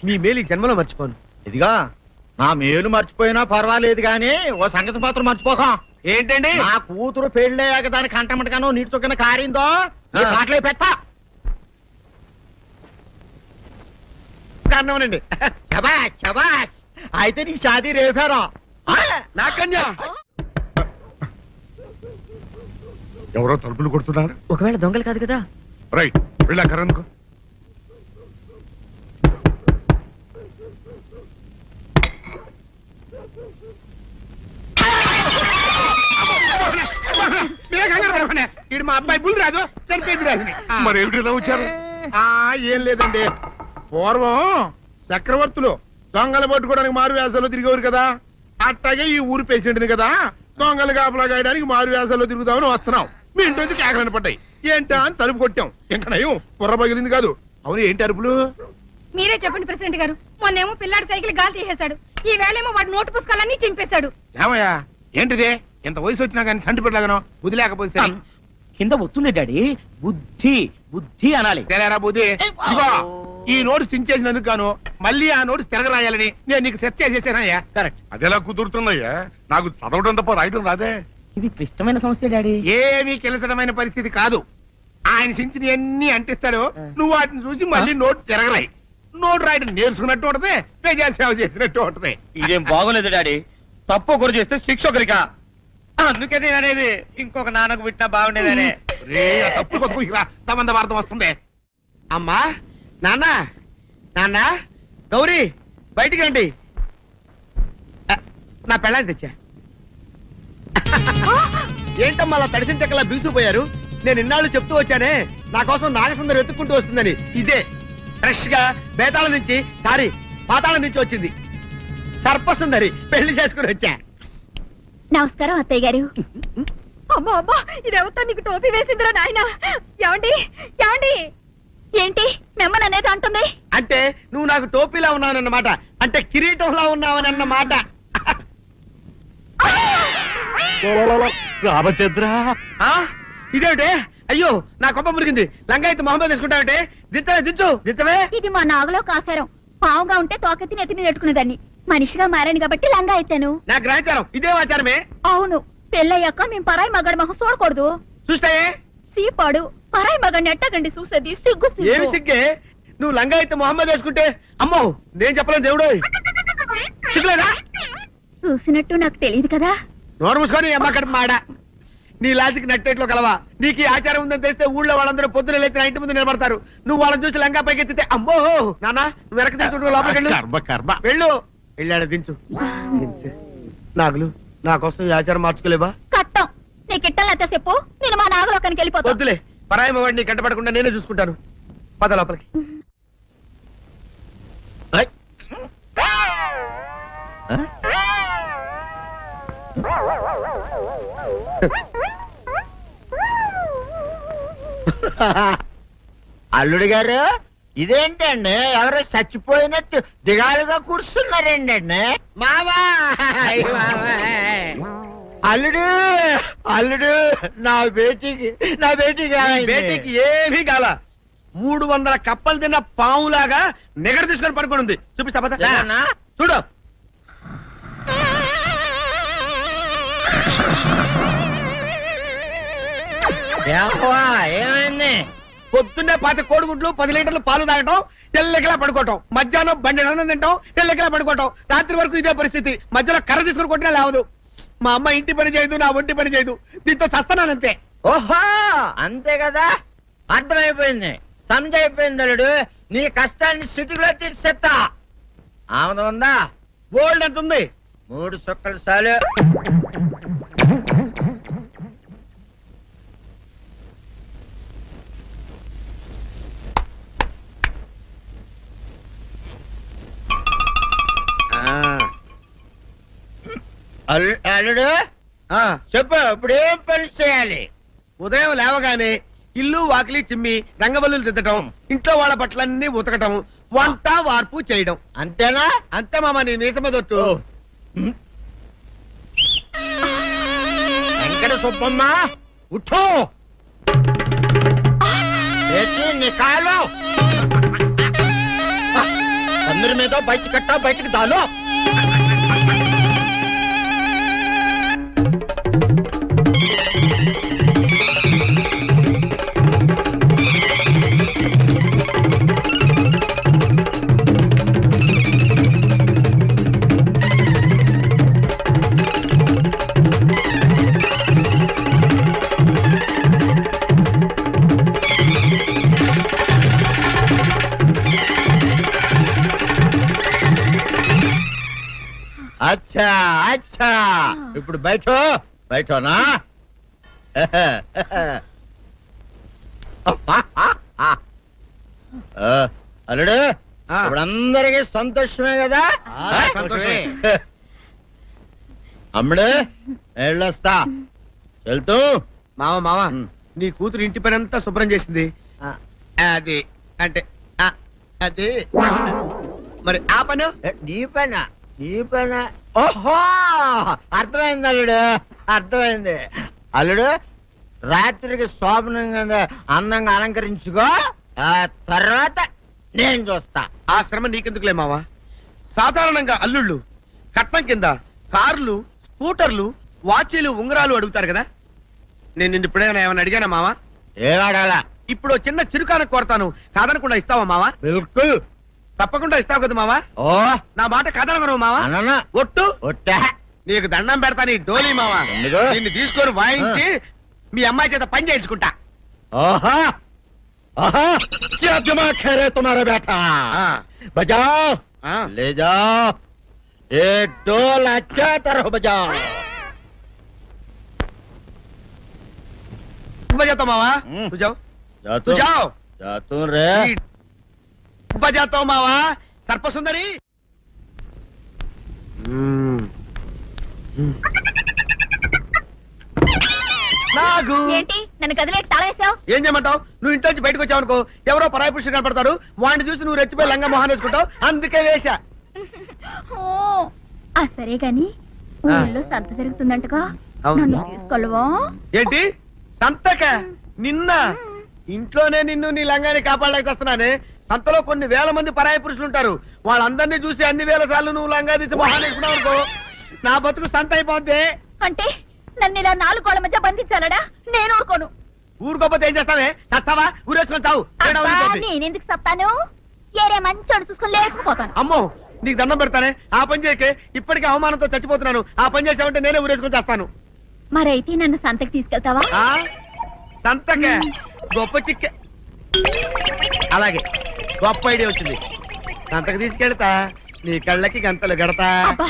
Speaker 6: మీ మేలు జన్మలో మర్చిపోను.
Speaker 3: ఇదిగా నా మేలు మర్చిపోయినా పర్వాలేదు గాని ఓ సంగతి మాత్రం మర్చిపోక. ఏంటండి
Speaker 4: నా కూతురు పెళ్ళయ్యాక దానికి కంటమటగానో నీటి చొక్కన కారిందో కాట్లే పెట్ట కారణమనండి. శబాష్ శబాష్, అయితే నీ షాదీ రేపారా
Speaker 2: నా కన్యా ఎవరో తలుపులు కొడుతున్నారు.
Speaker 8: ఒకవేళ దొంగలు కాదు కదా.
Speaker 2: రైట్ వెళ్ళా కరణ్కు. ఇది మా అబ్బాయి బుల్ రాజు చనిపోయింది రాజుని. మరి ఏమిటి ఇలా వచ్చారు? ఏం లేదండి, పూర్వం చక్రవర్తులు దొంగలు పట్టుకోవడానికి మారు వేసాల్లో తిరిగేవారు కదా, అట్టాగే ఈ ఊరు పేషెంట్ని కదా దొంగలు కాపలా గాయడానికి మారు వేసాల్లో తిరుగుదామని వస్తున్నాం. మీ ఇంటి నుంచి కేకలను పడ్డాయి. ఏంటా అని తలుపు కొట్టాం. ఇంకా నయం బుర్ర పగిలింది కాదు. అవును ఏంటి అరుపులు?
Speaker 9: మీరే చెప్పండి ప్రెసిడెంట్ గారు. మొన్నేమో పిల్లాడి సైకిల్ గాలి తీసేశాడు, ఈ వేళేమో వాడి నోటు పుస్తకాలన్నీ చింపేశాడు.
Speaker 2: ఏమయ్యా ఏంటిదే? ఇంత వయసు వచ్చినా కానీ చంటి పెట్టలాగనో వదిలేకపోతే సరే.
Speaker 8: కింద వస్తుంది డాడీ. బుద్ధి బుద్ధి అనాలి.
Speaker 2: తెలేరా బుద్ధి. ఇదిగో ఈ నోటు చించేసినందుకు గాను మళ్ళీ ఆ నోటు తిరగరాయాలని నేను నీకు సెట్ చేసేసానయ్యా.
Speaker 8: కరెక్ట్.
Speaker 2: అదెలా కుదురుతుందయ్యా? నాకు చదవడం తప్ప రాయడం రాదే.
Speaker 8: ఇది క్లిష్టమైన సమస్య డాడీ.
Speaker 2: ఏమీ కిలసడమైన పరిస్థితి కాదు. ఆయన చించిన ఎన్ని అంటిస్తాడో నువ్వు వాటిని చూసి మళ్ళీ నోటు తిరగరాయి. నోటు రాయడం నేర్చుకున్నట్టు ఉంటది, ప్రజాసేవ చేసినట్టు ఉంటది.
Speaker 3: ఇదేం బాగోలేదు డాడీ. తప్పు ఒకరు చేస్తే శిక్ష ఒకరికా. అందుకే నేను అనేది ఇంకొక నాన్నకు పుట్టినా బాగుండేదనే.
Speaker 2: రే ఆ తప్పుడు కొత్త ఇలా తమంద వార్త వస్తుంది.
Speaker 3: అమ్మా నాన్న నాన్న గౌరీ బయటికి రండి. నా పెళ్ళాన్ని తెచ్చా. ఏంటమ్మా అలా తడిసిన చెక్కలా బిగుసిపోయారు? నేను ఇన్నాళ్ళు చెప్తూ వచ్చానే నా కోసం నాగసుందరం వెతుక్కుంటూ వస్తుందని. ఇదే ఫ్రెష్ గా బేతాళం నుంచి సారీ పాతాళం నుంచి వచ్చింది సర్పసుందరి. పెళ్లి చేసుకుని వచ్చా.
Speaker 5: నమస్కారం అత్తయ్య గారు.
Speaker 9: అమ్మా అమ్మా, ఇదేవతా నీకు టోపీ వేసిందిరా నాయన. ఏమండి ఏమండి?
Speaker 5: ఏంటి మిమ్మల్ని అనేది అంటుంది?
Speaker 3: అంటే నువ్వు నాకు టోపీలా ఉన్నావనన్నమాట, అంటే కిరీటంలా ఉన్నావని అన్నమాట.
Speaker 2: రామచంద్ర
Speaker 3: ఇదేమిటే? అయ్యో నా కొప్ప మురిగింది. లంగా అయితే మొహమ్మద్ తీసుకుంటావంటే దించవే దించు దించవే.
Speaker 5: ఇది మా నాగులో కాసారం. పావుగా ఉంటే తోకెత్తి నెత్తి మీద పెట్టుకునేదాన్ని. మనిషిగా మారాను కాబట్టి లంగా అయితాను.
Speaker 3: నా గ్రహచారం ఇదే ఆచారమే.
Speaker 5: అవును, పెళ్ళయ్యాక మేము పరాయి మగాడి మొహం చూడకూడదు.
Speaker 3: చూస్తాయే
Speaker 5: సీపాడు పరాయి మగాడిని ఎట్టగండి చూసేది. సిగ్గు
Speaker 3: ఏమి సిగ్గే? నువ్వు లంగా అయితే మొహమ్మద్ వేసుకుంటే అమ్మో నేను చెప్పలేను దేవుడు. సిగ్గులేదా?
Speaker 5: చూసినట్టు నాకు తెలియదు కదా.
Speaker 3: నోరు మూసుకొని అమ్మ కడుపు మాడ. నీ లాజిక్ నట్టేట్లో కలవా? నీకు ఈ ఆచారం ఉందని తెలిస్తే ఊళ్ళో వాళ్ళందరూ పొద్దున లేచి నా ఇంటి ముందు నిలబడతారు. నువ్వు వాళ్ళని చూసి లంగా పైకి ఎత్తితే అమ్మో నాన్న నువ్వు వెనక తీసుకుంటూ లోపలికి
Speaker 2: కర్మ కర్మ.
Speaker 3: వెళ్ళు. వెళ్ళాడు దించు. దించు. నాగులు నా కోసం ఈ ఆచారం మార్చుకోలేవా?
Speaker 5: కట్టం నీకు ఇట్టలేత చెప్పు. నేను మా నాగలోకానికి వెళ్ళిపోతా.
Speaker 3: వద్దులే, పరాయి వాడిని కంటపడకుండా నేనే చూసుకుంటాను. పద లోపలికి. ఐ.
Speaker 4: అల్లుడు గారు ఇదేంటండి ఎవరో చచ్చిపోయినట్టు దిగాలుగా కూర్చున్నారేంటండి?
Speaker 3: మావా
Speaker 4: అల్లుడు అల్లుడు నా బేటీకి
Speaker 3: బేటీకి ఏమీ కాల. 300 కప్పలు తిన్న పావులాగా నిగడ తీసుకొని పడుకొని ఉంది. చూపిస్తా పద.
Speaker 4: లేదన్నా?
Speaker 3: చూడు.
Speaker 4: ఏమైంది?
Speaker 3: పొద్దున్నే 10 కోడిగుడ్లు 10 లీటర్లు పాలు తాగటం, తెల్లకిలా పడుకోవటం. మధ్యాహ్నం బండి అన్నం తింటాం, తెల్లకిలా పడుకోవటం. రాత్రి వరకు ఇదే పరిస్థితి. మధ్యలో కర్ర తీసుకుని కొట్టినా లేవదు. మా అమ్మ ఇంటి పని చేయదు, నా ఒంటి పని చేయదు. దీంతో చస్తున్నానంతే.
Speaker 4: ఓహో అంతే కదా, అర్థమైపోయింది, సమజైపోయింది. అల్లుడు నీ కష్టాన్ని సిటీలో తీర్చేస్తా. ఆమె ఉందా?
Speaker 3: గోల్డ్ ఎంత ఉంది?
Speaker 4: 3 సుక్కలు చాలు. అల్లుడు చెప్పు, ఇప్పుడు ఏం పని చేయాలి?
Speaker 3: ఉదయం లేవగానే ఇల్లు వాకిలి చిమ్మి రంగవల్లులు దిద్దటం, ఇంట్లో వాళ్ళ బట్టలన్నీ ఉతకటం, వంట వార్పు చేయడం.
Speaker 4: అంతేనా?
Speaker 3: అంతే మామ, నీ మీసమదొట్టు.
Speaker 4: వెంకట సుబ్బమ్మ ఉఠో, లేచి నీ కాలు అందరి మీద బయట కట్ట బయటికి దాలో.
Speaker 3: అచ్చా అచ్చా ఇప్పుడు బయటనా అల్లుడు ఇప్పుడు అందరికి సంతోషమే కదా?
Speaker 2: సంతోషమే.
Speaker 3: అమ్ముడు వెళ్ళొస్తా. వెళ్తూ
Speaker 2: మామ నీ కూతురు ఇంటి పని అంతా శుభ్రం చేసింది. అది అంటే అది మరి ఆ పని
Speaker 3: నీ పైన ఓహో అర్థమైంది అల్లుడు, అర్థమైంది. అల్లుడు రాత్రికి శోభనంగా అందంగా అలంకరించుకో, ఆ తర్వాత నేను చూస్తా.
Speaker 2: ఆ శ్రమ నీకెందుకులే మావా. సాధారణంగా అల్లుళ్ళు కట్నం కింద కార్లు, స్కూటర్లు, వాచీలు, ఉంగరాలు అడుగుతారు కదా. నేను నిన్ను ఇప్పుడేమైనా ఏమైనా అడిగానా మావా?
Speaker 3: ఏవాడాలా?
Speaker 2: ఇప్పుడు చిన్న చిరుకాన కోరతాను, కాదనకుండా ఇస్తావా మావా?
Speaker 3: బిల్కుల్
Speaker 2: తప్పకుండా ఇస్తావు కదా మావా.
Speaker 3: ఓ
Speaker 2: నా మాట కాదనగను మావా.
Speaker 3: అననా
Speaker 2: ఒట్టు
Speaker 3: ఒట్టా
Speaker 2: నీకు దండం పెడతా నీ డోలీ మావా.
Speaker 3: ఎందుకు?
Speaker 2: దీన్ని తీసుకొని వాయించి మీ అమ్మాయి చేత పని చేయించుకుంటా.
Speaker 3: ओहा ओहा क्या दिमाग है रे तुम्हारा बेटा? बजाओ ले जाओ ये डोल अच्छा तरह बजाओ.
Speaker 2: बजाता मावा तू जाओ तू जाओ
Speaker 3: जातू रे
Speaker 2: बजाता मावा सर्प सुंदरी. నాగు
Speaker 5: ఏంటి నన్ను గదిలో తాళేసావు?
Speaker 2: ఏం చేయమంటావు? నువ్వు ఇంట్లో నుంచి బయటకు వచ్చావు అనుకో, ఎవరో పరాయి పురుషుడు కనపడతాడు, వాడిని చూసి నువ్వు రెచ్చిపోయి లంగా మొహాన్ వేసుకుంటావు, అందుకే వేశా.
Speaker 5: సరే గాని ఊళ్ళో సంత జరుగుతుందంటగా,
Speaker 2: అవును.
Speaker 5: నన్ను తీసుకెళ్ళవా?
Speaker 2: ఏంటి సంతక? నిన్న ఇంట్లోనే నిన్ను నీ లంగాని కాపాడలేకొస్తున్నానే. సంతలో కొన్ని వేల మంది పరాయి పురుషులు ఉంటారు, వాళ్ళందరినీ చూసి అన్ని వేల సార్లు నువ్వు లంగా తీసి మొహాన్ వేసుకున్నావు అనుకో, నా బతుకు సంత అయిపోద్ది.
Speaker 5: అంటే నన్ను ఇలా 4 గోళ్ల మధ్య బంధించాలడా? నేను ఊరుకోను.
Speaker 2: ఊరుకోపోతే ఏం చేస్తావే? చస్తావా? ఊరేసుకొని చావు. తేడా
Speaker 5: అబ్బా,
Speaker 2: వదిలిపోద్ది.
Speaker 5: నేనెందుకు చెప్తాను? ఏరే మంచోడు చూసుకొని లేకపోతాను.
Speaker 2: అమ్మో నీకు దండం పెడతానే, ఆ పని చేయకే. ఇప్పటికే అవమానంతో చచ్చిపోతున్నాను, ఆ పని చేసావంటే నేనే ఊరేసుకొని చేస్తాను.
Speaker 5: మరైతే నన్ను సంతకి తీసుకెళ్తావా?
Speaker 2: ఆ సంతకే గొప్ప చిక్కే. అలాగే గొప్ప ఐడియా వచ్చింది. సంతకు తీసుకెళ్తా, నీ కళ్ళకి గంతలు గడతా.
Speaker 5: అబ్బా,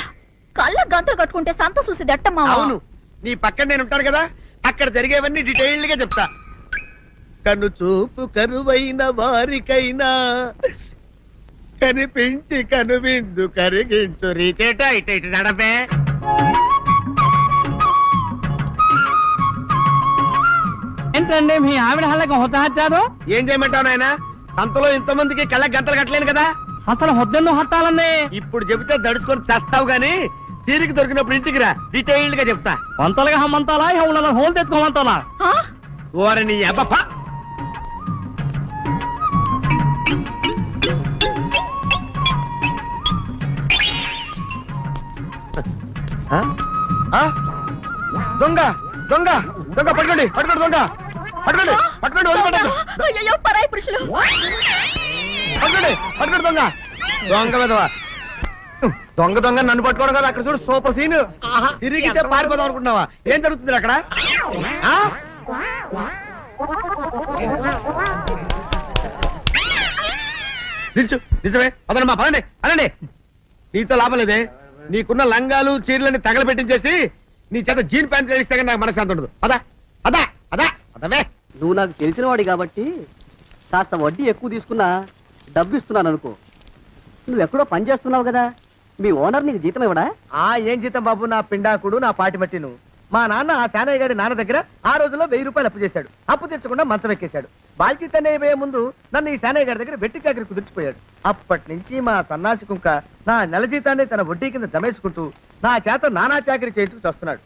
Speaker 5: కళ్ళ గంతులు కట్టుకుంటే సంత చూసి దట్టమ్మా.
Speaker 2: అవును, నీ పక్కన నేను ఉంటాను కదా, అక్కడ జరిగేవన్నీ డీటెయిల్డ్ గా చెప్తా. కను చూపు కరువైన వారికైనా కనిపించి కనువిందు కరిగించు రీతేట ఇట ఇటు నడపే.
Speaker 8: ఏంటండి మీ ఆవిడ హళ్ళకి హొత్తహచ్చారు?
Speaker 2: ఏం చేయమంటావు నాయన? సంతలో ఇంతమందికి కళ్ళకి గంతలు కట్టలేను కదా.
Speaker 8: అసలు హొద్దెందుకు హత్తాలండి?
Speaker 2: ఇప్పుడు చెబితే దడుచుకొని చస్తావు గాని, తీరికి దొరికినప్పుడు ఇంటికి రా, డీటెయిల్డ్ గా చెప్తా.
Speaker 8: వంతలుగా హమ్మంతాలా ఇవాళ హోల్ తెచ్చుకోమంతాలా?
Speaker 2: ఓరని అబ్బప్ప. దొంగ దొంగ దొంగ పట్టుకోండి పట్టుకోండి దొంగ పట్టుకోండి పట్టుకోండి వదిలిపెట్టండి.
Speaker 5: అయ్యో, పరాయి పురుషులు.
Speaker 2: పట్టుకోండి పట్టుకోండి దొంగ దొంగ విధవా. దొంగ దొంగ నన్ను పట్టుకోవడం కదా. అక్కడ చూడు సూపర్ సీన్. తిరిగితే పారిపోదాం అనుకుంటున్నావా? ఏం జరుగుతుంది అక్కడ? ఆ? నిల్చు నిజమే. పదండి పదండి అనండి. నీతో లాభం లేదే. నీకున్న లంగాలు చీరలని తగలబెట్టించేసి నీ చేత జీన్ ప్యాంట్ తెలిస్తే కానీ నాకు మనశ్శాంతి ఉండదు. అదా అదా అదా అదవే.
Speaker 6: నువ్వు నాకు తెలిసిన వాడి కాబట్టి కాస్త వడ్డీ ఎక్కువ తీసుకున్నా డబ్బు ఇస్తున్నాను అనుకో. నువ్వెక్కడో పని చేస్తున్నావు కదా, మీ ఓనర్ నీకు జీతం ఇవ్వడా?
Speaker 2: ఏం జీతం బాబు, నా పిండాకుడు నా పాటి మట్టిను. మా నాన్న ఆ శానయ్య గారి నాన్న దగ్గర ఆ రోజుల్లో 1000 రూపాయలు అప్పు చేశాడు. అప్పు తెచ్చకుండా మంచం ఎక్కేశాడు. బాల్చితనే పోయే ముందు నన్ను ఈ శానయ్య గారి దగ్గర వెట్టి చాకరి కుదిర్చిపోయాడు. అప్పటి నుంచి మా సన్నాసి కుంక నా నెల జీతాన్ని తన వడ్డీ కింద జమేసుకుంటూ నా చేత నానా చాకరీ చేయించుకు వస్తున్నాడు.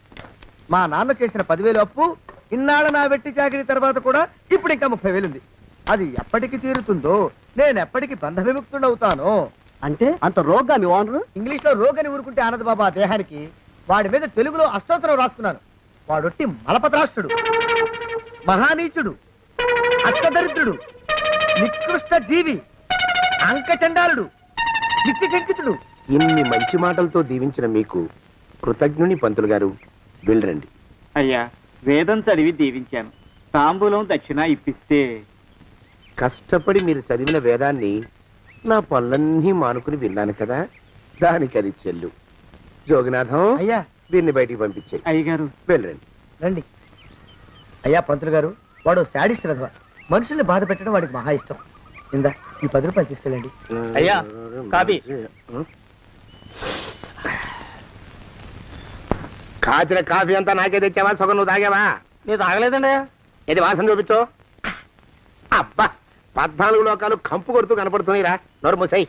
Speaker 2: మా నాన్న చేసిన 10,000 అప్పు ఇన్నాళ్ళ నా వెట్టి చాకరీ తర్వాత కూడా ఇప్పుడు ఇంకా 30,000 ఉంది. అది ఎప్పటికి తీరుతుందో, నేను ఎప్పటికి బంధ విముక్తుడవుతానో.
Speaker 6: అంటే అంత రోగ్గా మీ ఓనరు?
Speaker 2: ఇంగ్లీష్ లో రోగని ఊరుకుంటే ఆనంద్ బాబా దేహానికి, వాడి మీద తెలుగులో అష్టోత్తరం రాసుకున్నాను.
Speaker 8: వాడొట్టి మలపత్రాష్ట్రుడు, మహానీచుడు, అష్టదరిద్రుడు, నికృష్ట జీవి, అంకచండాలుడు, నిత్య శంకితుడు.
Speaker 2: ఇన్ని మంచి మాటలతో దీవించిన మీకు కృతజ్ఞుని పంతులు గారు. వెళ్ళరండి.
Speaker 10: అయ్యా, వేదం చదివి దీవించాను. తాంబూలం దక్షిణ ఇప్పిస్తే.
Speaker 2: కష్టపడి మీరు చదివిన వేదాన్ని నా పనులన్నీ మానుకుని విన్నాను కదా, దానికి అది చెల్లు. జోగినాథం,
Speaker 8: అయ్యా
Speaker 2: వీరిని బయటికి పంపించే.
Speaker 10: అయ్యగారు
Speaker 2: వెళ్ళరండి.
Speaker 8: రండి. అయ్యా పంతులు గారు, వాడు శాడిస్ట్ విధవ. మనుషుల్ని బాధ పెట్టడం వాడికి మహా ఇష్టం. ఇందా ఈ 10 రూపాయలు తీసుకెళ్ళండి.
Speaker 3: అయ్యా, కాపీ.
Speaker 2: కాచిన కాఫీ అంతా నాకే తెచ్చావా? సగం నువ్వు తాగావా?
Speaker 3: నేను తాగలేదండి.
Speaker 2: ఇది వాసన చూపించు. అబ్బా, 14 లోకాలు కంపు కొడుతూ కనపడుతున్నాయిరా. నోరు మూసాయి.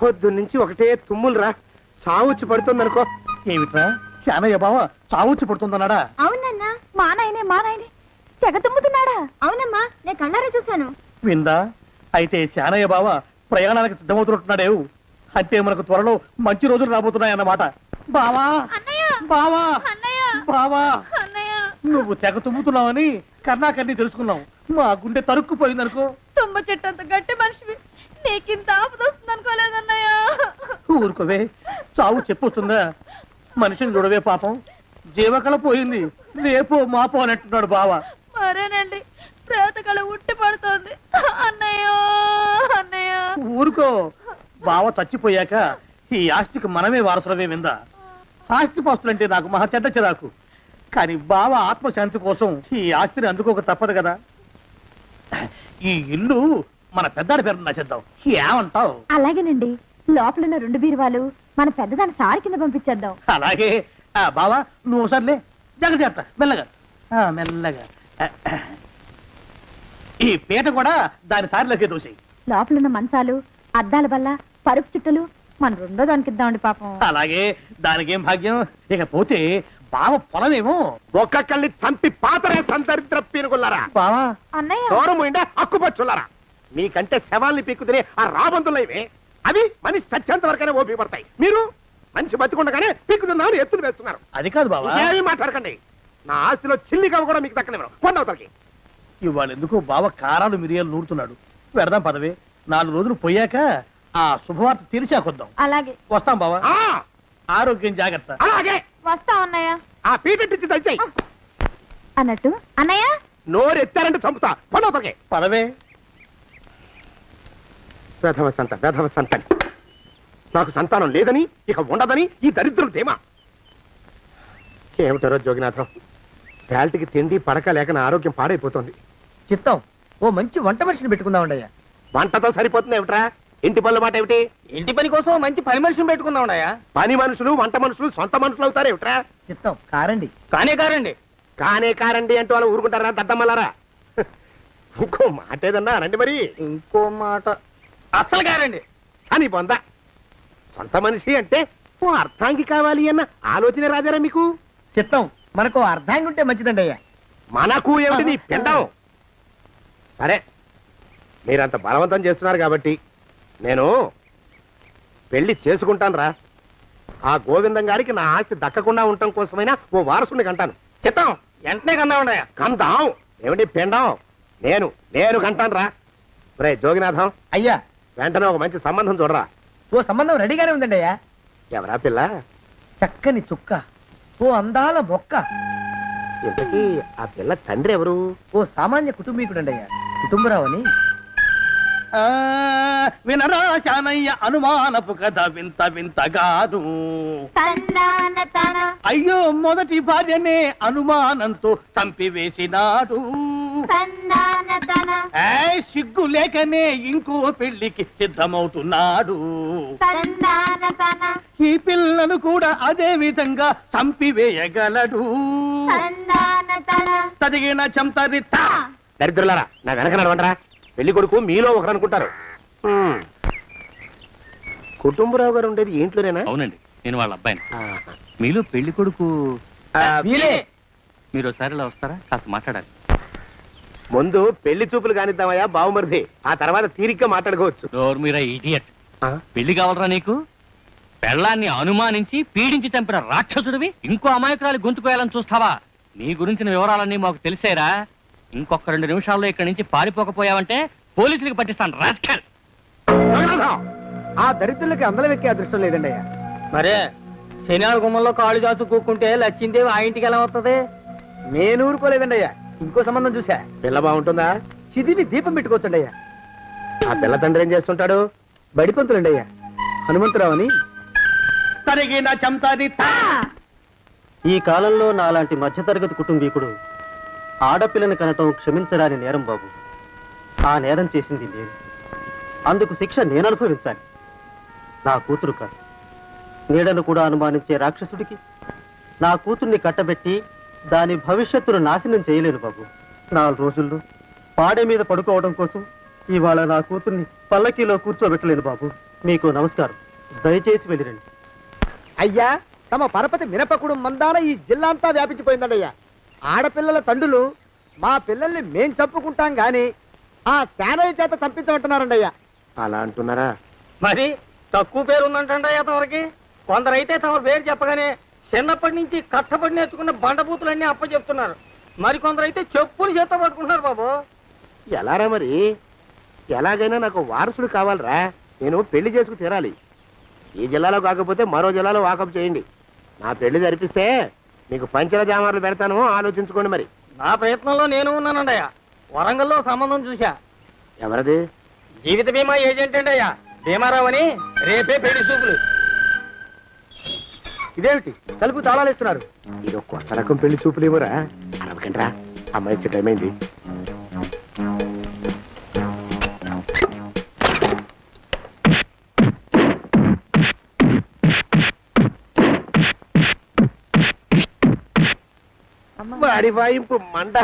Speaker 2: పొద్దున్నుంచి ఒకటే తుమ్ములురా. సావుచ్చి పడుతుందనుకో.
Speaker 8: ఏమిట్రా శానయ్య బావ చావుచ్చి పడుతుందన్నాడా?
Speaker 5: అవునన్నా, మా నాయనే తెగ తుమ్ముతున్నాడా? అవునమ్మా, నేను కళ్ళారా చూశాను.
Speaker 8: విందా? అయితే శానయ్య బావ ప్రయాణానికి సిద్ధమవుతున్నట్టున్నాడేవు. అంటే మనకు త్వరలో మంచి రోజులు రాబోతున్నాయన్నమాట. బావా బావా బావా, నువ్వు తెగ తుమ్ముతున్నావని కర్ణాకర్ణి తెలుసుకున్నావు. మా గుండె తరుక్కుపోయిందనుకో.
Speaker 9: తుమ్మ చెట్టు అంత గట్టి మనిషివి, నీకింత ఆపద వస్తుంది అనుకోలేదన్నయ్య.
Speaker 8: ఊరుకోవే, చావు చెప్పొస్తుందా? మనిషిని చూడవే పాపం, జీవకళ పోయింది. రేపో మాపో అన్నట్టున్నాడు బావ.
Speaker 9: మరేనండి, ప్రేతకళ ఉట్టి పడుతోంది అన్నయ్యో అన్నయ్య.
Speaker 8: ఊరుకో, బావ చచ్చిపోయాక ఈ ఆస్తికి మనమే వారసులమే విందా. ఆస్తిపాస్తులంటే నాకు మహా చెడ్డ చిరాకు. కానీ బావ ఆత్మశాంతి కోసం ఈ ఆస్తిని అందుకోక తప్పదు కదా. ఈ ఇల్లు మన పెద్దాడి పేరు నచ్చేద్దాం. ఏమంటావు?
Speaker 5: అలాగేనండి, లోపలున్న 2 బీరువాలు మన పెద్దదాని సారి కింద పంపించేద్దాం.
Speaker 8: అలాగే. బావా నువ్వు సర్లే, జాగ్రత్త, మెల్లగా మెల్లగా. ఈ పీట కూడా దాని సారిలోకే దోసేయి.
Speaker 5: లోపలున్న మంచాలు, అద్దాల బల్ల, పరుపు చుట్టలు మన 2వ దానికి ఇద్దామండి పాపం.
Speaker 8: అలాగే, దానికేం భాగ్యం. ఇకపోతే బావ పొలమేమో.
Speaker 2: ఒక్కొక్కల్ని చంపి పాతరే సంతరిద్ర పీనుకున్నారా.
Speaker 8: బావా
Speaker 5: అన్నయ్య,
Speaker 2: దూరం ఉండే అక్కుపచ్చులారా. మీకంటే శవాల్ని పీక్కుతినే ఆ రాబందులైవే, అవి మనిషి చచ్చేంత వరకనే ఓపి పడతాయి. మీరు మనిషి బతికుండగానే పీక్కుతున్నామని ఎత్తులు వేస్తున్నారు.
Speaker 8: అది కాదు బావా.
Speaker 2: ఏమీ మాట్లాడకండి. నా ఆస్తిలో చిల్లికవ కూడా మీకు దక్కనివ్వరు. కొండవతలకి.
Speaker 8: ఇవాళ ఎందుకో బావ కారాలు మిరియాలు నూరుతున్నాడు. పెడదాం పదవే. 4 రోజులు పోయాక ఆ శుభవార్త తీర్చాకొద్దాం.
Speaker 5: అలాగే
Speaker 8: వస్తాం బావా.
Speaker 2: ఆ,
Speaker 8: ఆరోగ్యం జాగ్రత్త.
Speaker 2: అలాగే.
Speaker 5: వస్తా అన్నయ్య.
Speaker 2: ఆ పీటెట్టించి దయచేయి.
Speaker 5: అన్నట్టు అన్నయ్య,
Speaker 2: నోరు ఎత్తారంటే చంపుతా. కొండవతలకి.
Speaker 8: పదవే.
Speaker 2: వేధవ సంతానం. నాకు సంతానం లేదని, ఇక ఉండదని ఈ దరిద్రులు ధీమా. ఏమిటారో జోగినాథం, వేల్టికి తిండి పడక లేక నా ఆరోగ్యం పాడైపోతుంది.
Speaker 8: చిత్తం, ఓ మంచి వంట మనిషిని పెట్టుకుందాం ఉండయ్యా.
Speaker 2: వంటతో సరిపోతుంది ఏమిట్రా? ఇంటి పనుల మాట ఏమిటి?
Speaker 8: ఇంటి పని కోసం మంచి పని మనిషిని పెట్టుకుందాం ఉండయ్యా.
Speaker 2: పని మనుషులు వంట మనుషులు సొంత మనుషులు అవుతారు ఏమిట్రా?
Speaker 8: చిత్తం, కారండి.
Speaker 2: కానే కారండి అంటూ వాళ్ళు ఊరుకుంటారా దద్దమ్మలారా? ఇంకో మాట ఏదన్నా రండి మరి.
Speaker 8: ఇంకో మాట అస్సలు కారండి.
Speaker 2: అని పొందా. సొంత మనిషి అంటే ఓ అర్థాంగి కావాలి అన్న ఆలోచన రాజారా మీకు?
Speaker 8: చిత్తం, మనకు అర్ధాంగి ఉంటే మంచిదండి అయ్యా.
Speaker 2: మనకు ఏమిటి నీ పిండం? సరే, మీరంత బలవంతం చేస్తున్నారు కాబట్టి నేను పెళ్లి చేసుకుంటాను రా. ఆ గోవిందం గారికి నా ఆస్తి దక్కకుండా ఉండటం కోసమైనా ఓ వారసుని కంటాను.
Speaker 8: చిత్తం, వెంటనే కన్నా ఉండయా.
Speaker 2: కందాం ఏమిటి పిండం? నేను కంటాను రా. రే జోగినాథం,
Speaker 8: అయ్యా
Speaker 2: వెంటనే ఒక మంచి సంబంధం చూడరా.
Speaker 8: ఓ సంబంధం రెడీగానే ఉందండి అయ్యా.
Speaker 2: ఎవరా పిల్ల?
Speaker 8: చక్కని చుక్క, ఓ అందాల మొక్క.
Speaker 2: ఇంతకీ ఆ పిల్ల తండ్రి ఎవరు?
Speaker 8: ఓ సామాన్య కుటుంబీకుడండి అయ్యా, కుటుంబరావు అని. వినరా శానయ్య అనుమానపు కథ వింత వింతగాదు. అయ్యో మొదటి భార్యనే అనుమానంతో చంపివేసినాడు. సిగ్గు లేకనే ఇంకో పెళ్లికి సిద్ధమవుతున్నాడు. ఈ పిల్లను కూడా అదే విధంగా చంపివేయగలడు. తదిగిన చంతరిత.
Speaker 2: దరిద్రులారా, నా వెనక నడవండరా. పెళ్లి కొడుకు మీలో ఒకరు అనుకుంటారు. కుటుంబరావు గారు ఉండేది ఇంట్లోనేనా?
Speaker 11: అవునండి, నేను వాళ్ళ అబ్బాయిని. మీలో పెళ్లి కొడుకు మీరు ఒకసారి ఇలా వస్తారా? కాస్త మాట్లాడాలి.
Speaker 2: ముందు పెళ్లి చూపులు కానిద్దామయ్యా బావుమరిది, ఆ తర్వాత తీరిగ్గా మాట్లాడుకోవచ్చు.
Speaker 11: మీరా ఇడియట్. పెళ్లి కావాలరా నీకు? పెళ్ళాన్ని అనుమానించి పీడించి చంపిన రాక్షసుడివి ఇంకో అమాయకురాలి గొంతుకోయాలని చూస్తావా? నీ గురించిన వివరాలన్నీ మాకు తెలిసేరా. ఇంకొక 2 నిమిషాల్లో ఇక్కడి నుంచి పారిపోకపోయావంటే పోలీసులకు పట్టిస్తాను రాస్కల్.
Speaker 6: ఆ దరిద్రులకి అందలం ఎక్కే అదృష్టం లేదండి అయ్యా.
Speaker 8: మరే శనివారం గుమ్మంలో కాళ్ళు చాచు కూకుంటే లచ్చిందేవి ఆ ఇంటికి ఎలా వస్తుంది?
Speaker 6: నేను ఊరుకోలేదండి అయ్యా. ఇంకో సంబంధం చూసా.
Speaker 8: పిల్ల బాగుంటుందా?
Speaker 6: చిదివి దీపం పెట్టుకోవచ్చండి అయ్యా. ఆ పిల్ల తండ్రి ఏం చేస్తుంటాడు? బడిపంతులండి అయ్యా, హనుమంతరావు అని.
Speaker 8: తరిగిన చంతాది
Speaker 10: ఈ కాలంలో నాలాంటి మధ్యతరగతి కుటుంబీకుడు ఆడపిల్లని కనటం క్షమించరాని నేరం బాబు. ఆ నేరం చేసింది నేను, అందుకు శిక్ష నేను అనుభవించాలి. నా కూతురు కాదు, నీడను కూడా అనుమానించే రాక్షసుడికి నా కూతుర్ని కట్టబెట్టి దాని భవిష్యత్తును నాశనం చేయలేను బాబు. 4 రోజుల్లో పాడే మీద పడుకోవడం కోసం ఇవాళ నా కూతుర్ని పల్లకీలో కూర్చోబెట్టలేను బాబు. మీకు నమస్కారం, దయచేసి వెళ్ళిరండి.
Speaker 6: అయ్యా, తమ పరపతి మినపకుడు మందాన ఈ జిల్లా అంతా వ్యాపించిపోయిందండి అయ్యా. ఆడపిల్లల తండ్రులు మా పిల్లల్ని మేం చంపుకుంటాం గాని ఆ శానయ్య చేత చంపించమంటున్నారండి అయ్యా.
Speaker 8: అలా అంటున్నారా? మరి తక్కువ పేరు ఉందంటండి తమరికి. కొందరైతే తమ పేరు చెప్పగానే చిన్నప్పటి నుంచి కట్టబడి నేర్చుకున్న బండబూతులన్నీ అప్పచెప్తున్నారు. మరి కొందరైతే చెప్పులు చేత పట్టుకుంటున్నారు బాబు.
Speaker 6: ఎలారా మరి? ఎలాగైనా నాకు వారసుడు కావాలరా. నేను పెళ్లి చేసుకు తీరాలి. ఈ జిల్లాలో కాకపోతే మరో జిల్లాలో వాకప్ చేయండి. నా పెళ్లి జరిపిస్తే మీకు పంచల జామార్లు పెడతాను, ఆలోచించుకోండి మరి.
Speaker 8: నా ప్రయత్నంలో నేను ఉన్నానండి అయ్యా. వరంగల్లో సంబంధం చూశా.
Speaker 6: ఎవరది?
Speaker 8: జీవిత బీమా ఏజెంట్ అండి అయ్యా, భీమారావు అని. రేపే పెళ్లి చూపులు.
Speaker 6: ఇదేమిటి తలుపు తాళాలు ఇస్తున్నారు? ఇది ఒక కొత్త రకం పెళ్లి చూపులు ఏమోరా. అరవకండ్రా, అమ్మాయి వచ్చే టైం అయింది. వాడి వాయింపు మంట.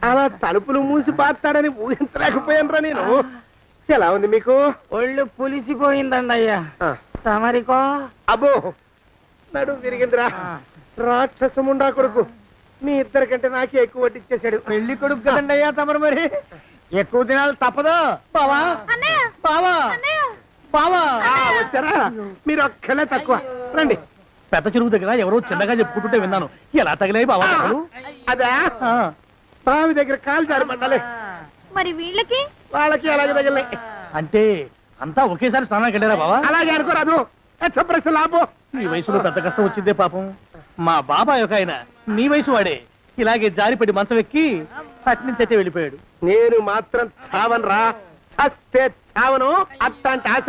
Speaker 6: అలా తలుపులు మూసి పాతాడని ఊహించలేకపోయానురా నేను. ఎలా ఉంది మీకు?
Speaker 8: ఒళ్ళు పులిసిపోయిందండి అయ్యా. తమరికో?
Speaker 6: అబ్బో, నడు విరిగిందిరా. రాక్షసముండా కొడుకు మీ ఇద్దరికంటే నాకే ఎక్కువ వడ్డిచ్చేశాడు. పెళ్లి కొడుకు కదండి అయ్యా తమరు, మరి ఎక్కువ దినాలు తప్పదు. బావా బావా బావా, వచ్చారా? మీరు ఒక్కలే తక్కువ. రండి.
Speaker 8: పెద్ద చెరువు దగ్గర ఎవరో చిన్నగా చెప్పుకుంటుంటే విన్నాను. ఎలా తగిలాయి బావా?
Speaker 6: అదా, బావి దగ్గర కాలు జారి పడ్డాలే.
Speaker 5: మరి వీళ్ళకి?
Speaker 6: వాళ్ళకి అలాగే తగిలే.
Speaker 8: అంటే అంతా ఒకేసారి స్నానానికి వెళ్ళారా బావా?
Speaker 6: అలాగే అనుకోరాదు. ప్రశ్న లాభం.
Speaker 8: ఈ వయసులో పెద్ద కష్టం వచ్చిందే పాపం. మా బాబాయ్ ఒక ఆయన నీ వయసు వాడే ఇలాగే జారిపడి మంచం ఎక్కి అట్నుంచి అయితే వెళ్ళిపోయాడు.
Speaker 6: నేను మాత్రం చావను రా. చస్తే చావను. అట్లాంటి ఆశ